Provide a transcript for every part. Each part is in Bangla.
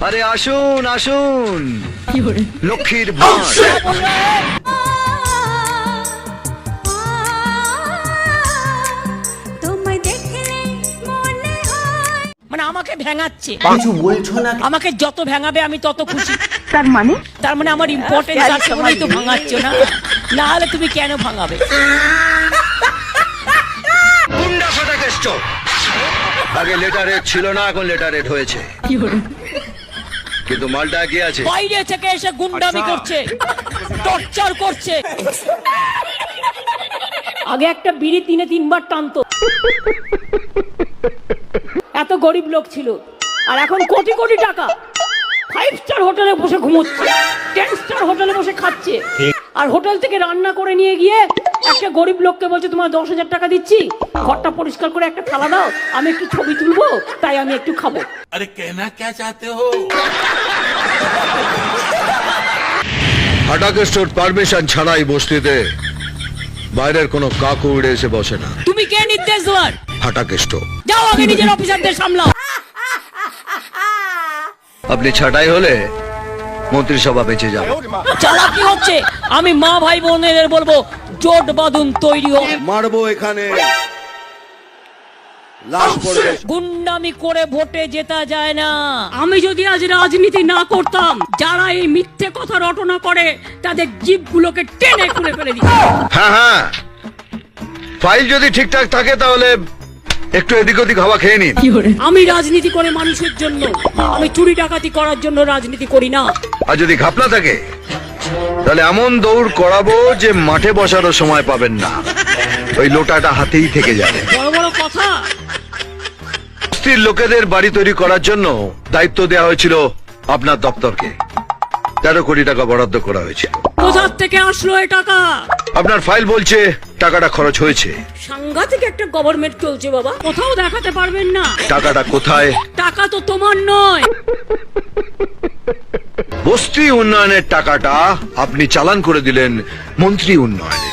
আরে আসুন আসুন, লক্ষ্মীর ভাঁড়। মানে আমাকে ভেঙাচ্ছে, কিছু বলছো না? আমাকে যত ভেঙাবে আমি তত খুশি। তার মানে আমার ইম্পর্টেন্স আছে বলেই তো ভাঙাচ্ছ না, না হলে তুমি কেন ভাঙাবে? গুন্ডা ফাটাকেষ্ট। আগে লেটারে ছিল না, এখন লেটারে হয়েছে। কিন্তু মালটা কি আছে? বাইরে থেকে এসে গুন্ডামি করছে, টর্চার করছে। আগে একটা বিড়ি 3-3 বার টানতো, এত গরিব লোক ছিল। আর এখন কোটি কোটি টাকা, 5 স্টার হোটেলে বসে ঘুমোচ্ছে, 10 স্টার হোটেলে বসে খাচ্ছে। আর হোটেল থেকে রান্না করে নিয়ে গিয়ে একটা গরিব লোককে বলছে তোমার 10,000 টাকা দিচ্ছি, ঘরটা পরিষ্কার করে একটা থালা দাও, আমি একটু ছবি তুলবো, তাই আমি একটু খাবো। अरे कहना क्या चाहते हो? ফাটাকেস্টর পারমিশন ছাড়াই বস্তিতে বাইরের কোনো কাকু উড়ে এসে বসে না। তুমি কে নির্দেশ দেওয়ার? ফাটাকেস্ট। যাও আগে নিজের অফিসারদের সামলাও। আপনি ছাঁটাই হলে মন্ত্রিসভা বেঁচে যাবে। চালাকি হচ্ছে, আমি মা ভাই বোনেদের বলবো জোট বাঁধুন, তৈরি হোক। মারবো এখানে, লাশ পড়বে। গুন্ডামি করে ভোটে জেতা যায় না। আমি যদি আজ রাজনীতি না করতাম, যারা এই মিথ্যে কথা রটনা করে তাদের জিভগুলোকে টেনে খুলে ফেলে দিত। হ্যাঁ হ্যাঁ, ফাইল যদি ঠিকঠাক থাকে তাহলে একটু এদিক ওদিক হাওয়া খেয়ে নিন। আমি রাজনীতি করে মানুষের জন্য, আমি চুরি ডাকাতি করার জন্য রাজনীতি করি না। আর যদি ঘাপলা থাকে তাহলে এমন দৌড় করাবো যে মাঠে বসারও সময় পাবেন না, ওই লোটাটা হাতেই থেকে যাবে। বড় বড় কথা। বস্তির লোকেদের বাড়ি তৈরি করার জন্য দায়িত্ব দেওয়া হয়েছিল আপনার দপ্তরকে। 13 কোটি টাকা বরাদ্দ করা হয়েছিল। কোথা থেকে আসলো এ টাকা? আপনার ফাইল বলছে টাকাটা খরচ হয়েছে। সাংঘাতিক একটা গভর্নমেন্ট চলছে বাবা, কোথাও দেখাতে পারবেন না। টাকাটা কোথায়? টাকা তো তোমার নয়। বস্তি উন্নয়নের টাকাটা আপনি চালান করে দিলেন মন্ত্রী উন্নয়নে।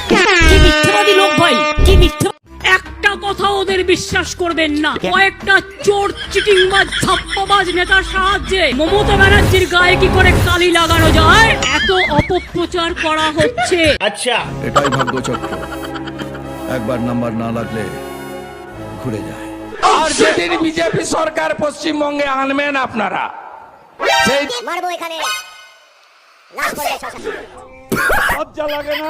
কি মিথ্যাবাদী লোক ভাই, কি মিথ্যা। একটা কথা ওদের বিশ্বাস করবেন না। কয়েকটা চোর চিটিংবাজ ছাপ্পাবাজ নেতার সাহায্যে মমতা ব্যানার্জির গায়ে কি করে কালি লাগানো যায় এত অপপ্রচার করা হচ্ছে। এটাই ভাগ্যচক্র, একবার নাম্বার না লাগলে ঘুরে যায়। আর যেদিন বিজেপি সরকার পশ্চিমবঙ্গে আনবেন আপনারা, সেই মারবো এখানে, লাশ পড়বে। লজ্জা লাগে না?